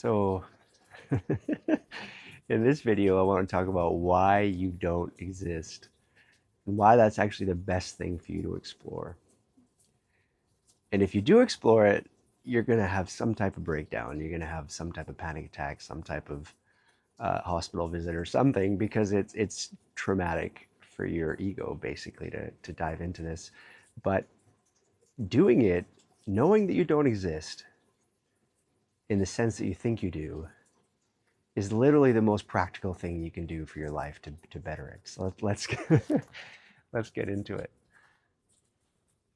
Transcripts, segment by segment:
So, in this video, I want to talk about why you don't exist and why that's actually the best thing for you to explore. And if you do explore it, you're going to have some type of breakdown. You're going to have some type of panic attack, some type of hospital visit or something because it's traumatic for your ego basically to dive into this. But doing it, knowing that you don't exist in the sense that you think you do, is literally the most practical thing you can do for your life to better it. So let's let's get into it.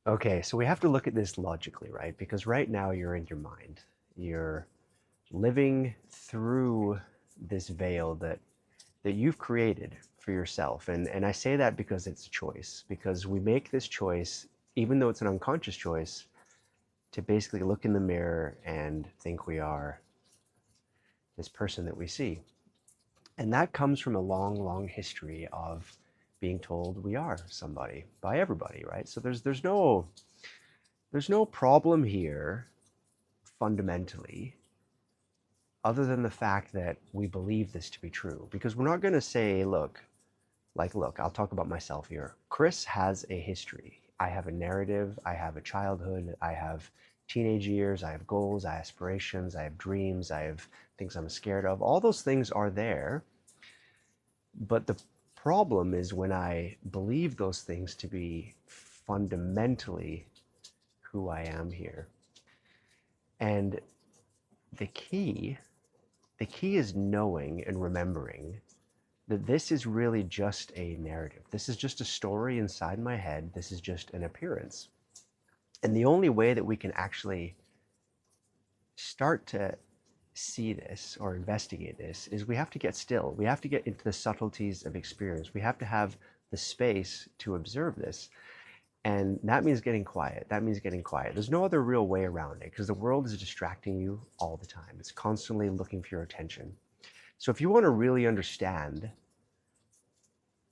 Okay, so we have to look at this logically, right? Because right now you're in your mind. You're living through this veil that you've created for yourself. And I say that because it's a choice, because we make this choice, even though it's an unconscious choice, to basically look in the mirror and think we are this person that we see. And that comes from a long, long history of being told we are somebody by everybody, right? So there's no problem here fundamentally, other than the fact that we believe this to be true. Because we're not going to say, look, I'll talk about myself here. Chris has a history. I have a narrative. I have a childhood. I have teenage years. I have goals. I have aspirations. I have dreams. I have things I'm scared of. All those things are there. But the problem is when I believe those things to be fundamentally who I am here. And the key, the key is knowing and remembering that this is really just a narrative. This is just a story inside my head. This is just an appearance. And the only way that we can actually start to see this or investigate this is we have to get still. We have to get into the subtleties of experience. We have to have the space to observe this. And that means getting quiet. That means getting quiet. There's no other real way around it because the world is distracting you all the time. It's constantly looking for your attention. So if you want to really understand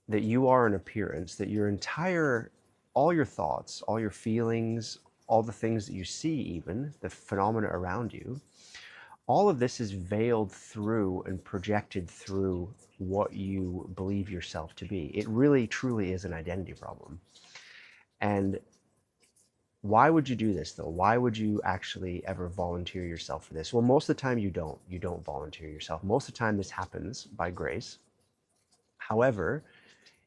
that you are an appearance, that all your thoughts, all your feelings, all the things that you see, even the phenomena around you, all of this is veiled through and projected through what you believe yourself to be. It really, truly is an identity problem. And why would you do this though? Why would you actually ever volunteer yourself for this? Well, most of the time you don't. You don't volunteer yourself. Most of the time this happens by grace. However,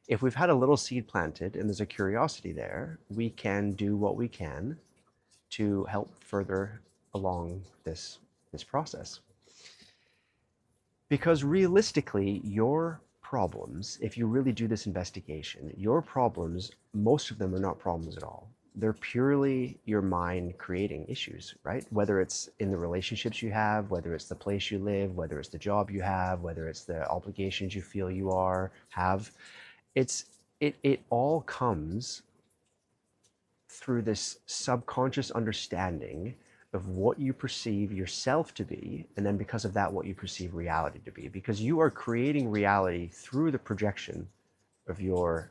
if we've had a little seed planted and there's a curiosity there, we can do what we can to help further along this process. Because realistically, your problems, if you really do this investigation, your problems, most of them are not problems at all. They're purely your mind creating issues, right? Whether it's in the relationships you have, whether it's the place you live, whether it's the job you have, whether it's the obligations you feel you have, it all comes through this subconscious understanding of what you perceive yourself to be, and then because of that, what you perceive reality to be. Because you are creating reality through the projection of your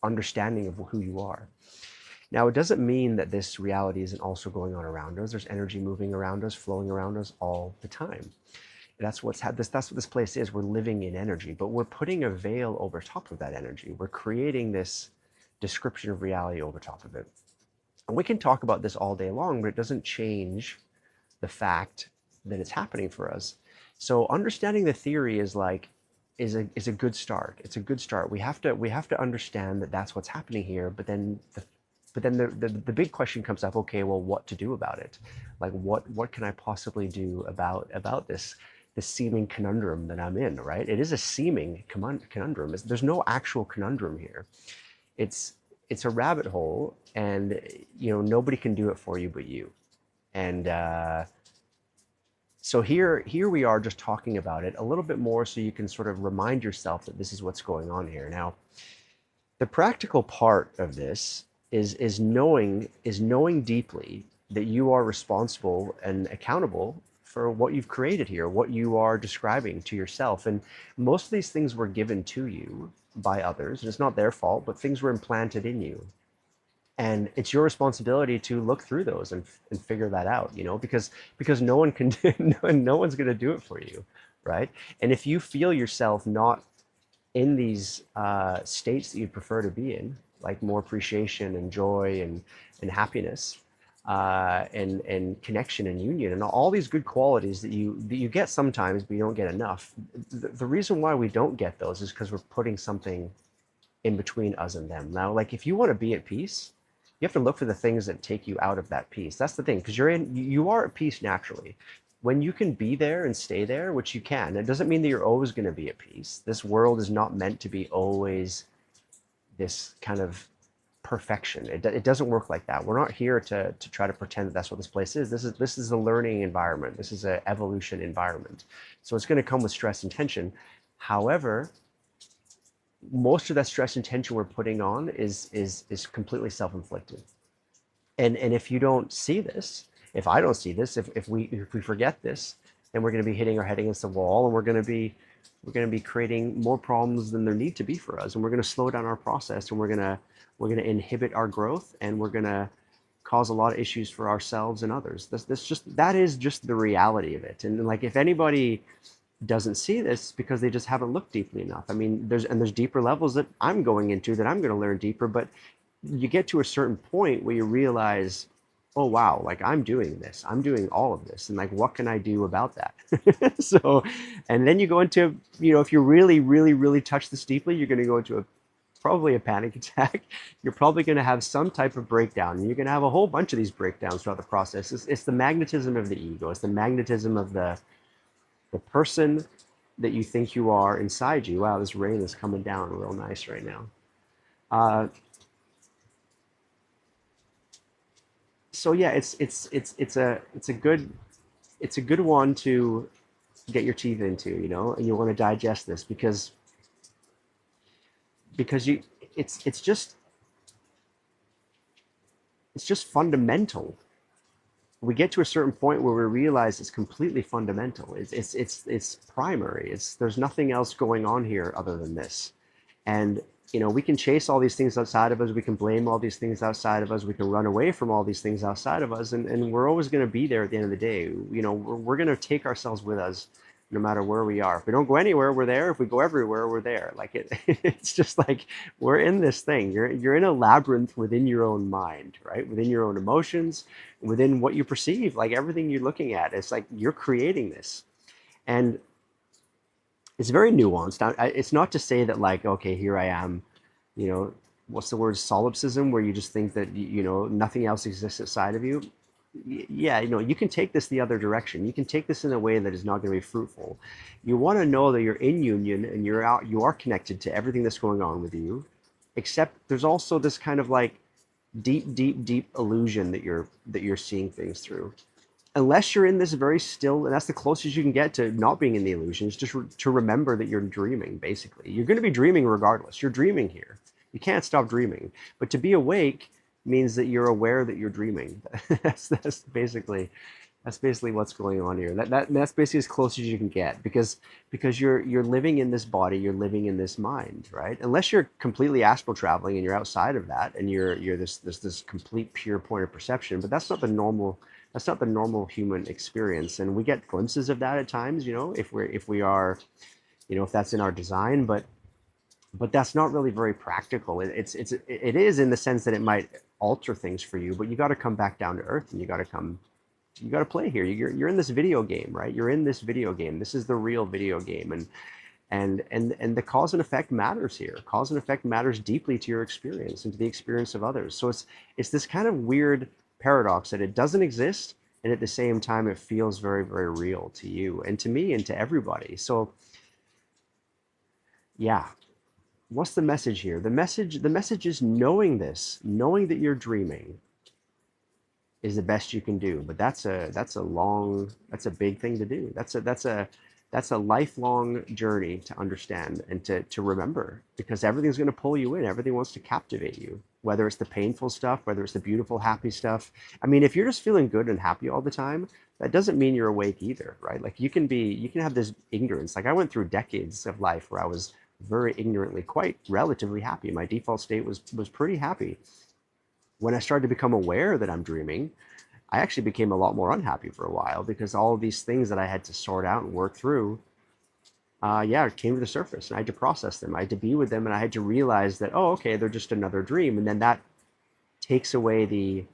understanding of who you are. Now, it doesn't mean that this reality isn't also going on around us. There's energy moving around us, flowing around us all the time. That's what this place is. We're living in energy, but we're putting a veil over top of that energy. We're creating this description of reality over top of it. And we can talk about this all day long, but it doesn't change the fact that it's happening for us. So understanding the theory is a good start. It's a good start. We have to understand that that's what's happening here, but then the big question comes up, okay, well, what to do about it? Like what can I possibly do about this seeming conundrum that I'm in, right? It is a seeming conundrum. There's no actual conundrum here. It's a rabbit hole, and nobody can do it for you but you. And so here we are just talking about it a little bit more so you can sort of remind yourself that this is what's going on here. Now, the practical part of this is knowing deeply that you are responsible and accountable for what you've created here, what you are describing to yourself. And most of these things were given to you by others, and it's not their fault, but things were implanted in you. And it's your responsibility to look through those and figure that out, because no one can do, no one's going to do it for you, right? And if you feel yourself not in these states that you'd prefer to be in, like more appreciation and joy and happiness, and connection and union and all these good qualities that you get sometimes, but you don't get enough. The reason why we don't get those is because we're putting something in between us and them. Now, like if you want to be at peace, you have to look for the things that take you out of that peace. That's the thing, because you are at peace naturally. When you can be there and stay there, which you can, it doesn't mean that you're always going to be at peace. This world is not meant to be always this kind of perfection. It doesn't work like that. We're not here to try to pretend that that's what this place is. This is a learning environment. This is an evolution environment. So it's going to come with stress and tension. However, most of that stress and tension we're putting on is completely self-inflicted. And if you don't see this, if I don't see this, if we forget this, then we're going to be hitting our head against the wall, and we're going to be creating more problems than there need to be for us, and we're going to slow down our process, and we're going to inhibit our growth, and we're going to cause a lot of issues for ourselves and others. That is just the reality of it. And like if anybody doesn't see this, because they just haven't looked deeply enough. I mean, there's deeper levels that I'm going into that I'm going to learn deeper, but you get to a certain point where you realize, oh wow, like I'm doing this, I'm doing all of this, and like what can I do about that? So, and then you go into, if you really, really, really touch this deeply, you're going to go into probably a panic attack. You're probably going to have some type of breakdown, and you're going to have a whole bunch of these breakdowns throughout the process. It's the magnetism of the ego. It's the magnetism of the person that you think you are inside you. Wow, this rain is coming down real nice right now. Uh, so yeah, it's a good one to get your teeth into, and you want to digest this, because you it's just fundamental. We get to a certain point where we realize it's completely fundamental. It's primary. There's nothing else going on here other than this. And we can chase all these things outside of us. We can blame all these things outside of us. We can run away from all these things outside of us, and we're always going to be there at the end of the day. We're going to take ourselves with us no matter where we are. If we don't go anywhere, we're there. If we go everywhere, we're there. Like it's just like we're in this thing. You're in a labyrinth within your own mind, right? Within your own emotions, within what you perceive, like everything you're looking at. It's like you're creating this. And it's very nuanced. It's not to say that like, okay, here I am, what's the word, solipsism, where you just think that, nothing else exists outside of you. Yeah, you can take this the other direction. You can take this in a way that is not going to be fruitful. You want to know that you're in union and you are connected to everything that's going on with you, except there's also this kind of like deep, deep, deep illusion that you're seeing things through. Unless you're in this very still, and that's the closest you can get to not being in the illusion, is just to remember that you're dreaming. Basically, you're going to be dreaming regardless. You're dreaming here. You can't stop dreaming. But to be awake means that you're aware that you're dreaming. That's basically what's going on here. That's basically as close as you can get, because you're living in this body, you're living in this mind, right? Unless you're completely astral traveling and you're outside of that, and you're this complete pure point of perception. But that's not the normal. That's not the normal human experience, and we get glimpses of that at times. If we are, if that's in our design, but that's not really very practical. It is in the sense that it might alter things for you, but you got to come back down to earth, and you got to play here. You're in this video game, right? You're in this video game. This is the real video game, and the cause and effect matters here. Cause and effect matters deeply to your experience and to the experience of others. So it's this kind of weird paradox that it doesn't exist, and at the same time it feels very, very real to you and to me and to everybody. So yeah, what's the message here? The message is knowing this, knowing that you're dreaming is the best you can do. But that's a big thing to do. That's a lifelong journey to understand and to remember, because everything's going to pull you in. Everything wants to captivate you, whether it's the painful stuff, whether it's the beautiful, happy stuff. I mean, if you're just feeling good and happy all the time, that doesn't mean you're awake either, right? Like you can have this ignorance. Like I went through decades of life where I was very ignorantly quite relatively happy. My default state was pretty happy. When I started to become aware that I'm dreaming, I actually became a lot more unhappy for a while because all of these things that I had to sort out and work through, yeah, it came to the surface and I had to process them. I had to be with them and I had to realize that, oh, okay, they're just another dream. And then that takes away the,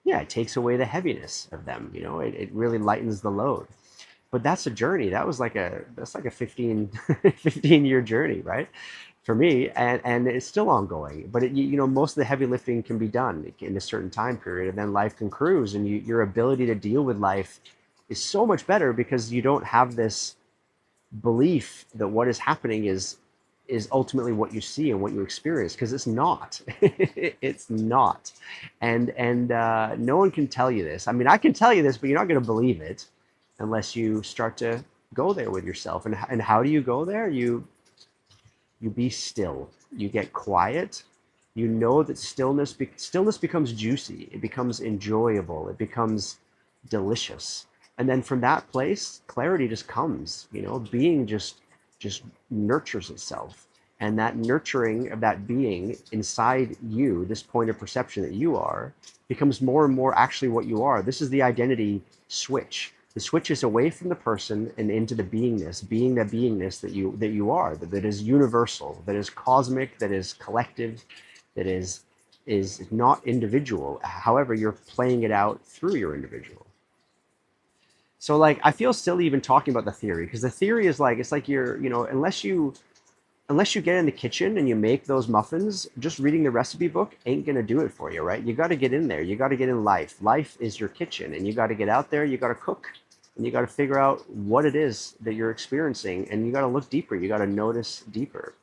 yeah, it takes away the heaviness of them. It really lightens the load. But that's a journey. That's like a 15-year journey, right? For me, and it's still ongoing. But most of the heavy lifting can be done in a certain time period, and then life can cruise, and your ability to deal with life is so much better because you don't have this belief that what is happening is ultimately what you see and what you experience, because it's not. It's not. And no one can tell you this. I mean, I can tell you this, but you're not going to believe it unless you start to go there with yourself. And how do you go there? You be still. You get quiet. You know that stillness becomes juicy. It becomes enjoyable. It becomes delicious. And then from that place, clarity just comes. Being just nurtures itself. And that nurturing of that being inside you, this point of perception that you are, becomes more and more actually what you are. This is the identity switch. The switch is away from the person and into the beingness, being the beingness that you are, that is universal, that is cosmic, that is collective, that is not individual. However, you're playing it out through your individual. So like I feel silly even talking about the theory, because the theory is like, it's like unless you get in the kitchen and you make those muffins, just reading the recipe book ain't going to do it for you, right? You got to get in there. You got to get in life. Life is your kitchen, and you got to get out there. You got to cook, and you got to figure out what it is that you're experiencing, and you got to look deeper. You got to notice deeper.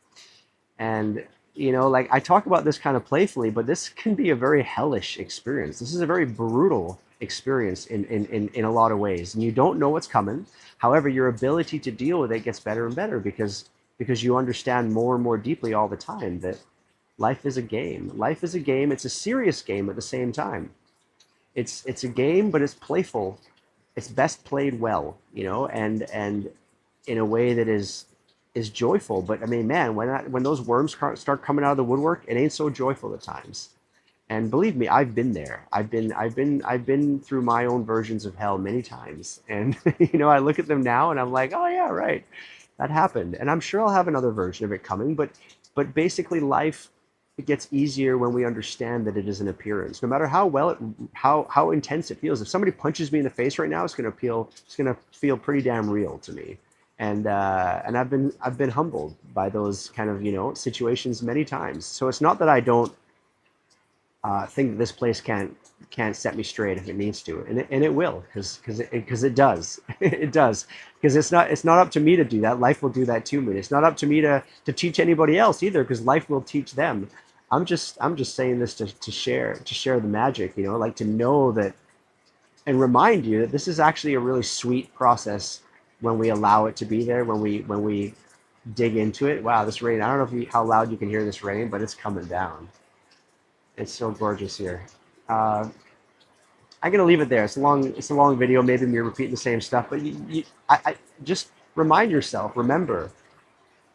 And, like I talk about this kind of playfully, but this can be a very hellish experience. This is a very brutal experience in a lot of ways, and you don't know what's coming. However, your ability to deal with it gets better and better because you understand more and more deeply all the time that life is a game. Life is a game. It's a serious game at the same time. It's a game, but it's playful. It's best played well, and in a way that is joyful. But I mean, man, when those worms start coming out of the woodwork, it ain't so joyful at times. And believe me, I've been there. I've been through my own versions of hell many times. And I look at them now and I'm like, oh yeah, right. That happened. And I'm sure I'll have another version of it coming, but basically life, it gets easier when we understand that it is an appearance. No matter how intense it feels. If somebody punches me in the face right now, it's gonna feel pretty damn real to me. And I've been humbled by those kind of situations many times. So it's not that I don't think that this place can't set me straight if it needs to, and it will, because it does. It does, because it's not up to me to do that. Life will do that to me. It's not up to me to teach anybody else either, because life will teach them. I'm just saying this to share the magic, like to know that, and remind you that this is actually a really sweet process when we allow it to be there, when we dig into it. Wow, this rain! I don't know how loud you can hear this rain, but it's coming down. It's so gorgeous here. I'm gonna leave it there. It's a long video. Maybe me repeating the same stuff, but I just remind yourself. Remember,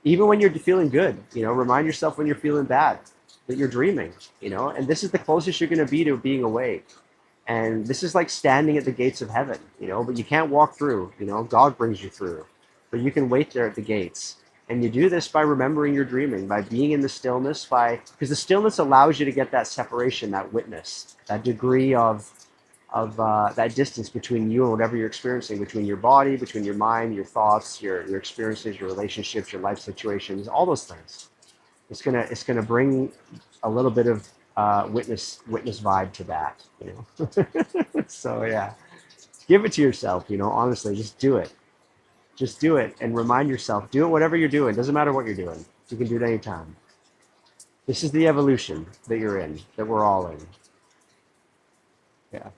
even when you're feeling good, remind yourself when you're feeling bad that you're dreaming. And this is the closest you're gonna be to being awake. And this is like standing at the gates of heaven. But you can't walk through. God brings you through, but you can wait there at the gates. And you do this by remembering you're dreaming, by being in the stillness, because the stillness allows you to get that separation, that witness, that degree of that distance between you and whatever you're experiencing, between your body, between your mind, your thoughts, your experiences, your relationships, your life situations, all those things. It's gonna bring a little bit of witness vibe to that, So yeah, give it to yourself, honestly, just do it. Just do it and remind yourself. Do it whatever you're doing. Doesn't matter what you're doing. You can do it anytime. This is the evolution that you're in, that we're all in. Yeah.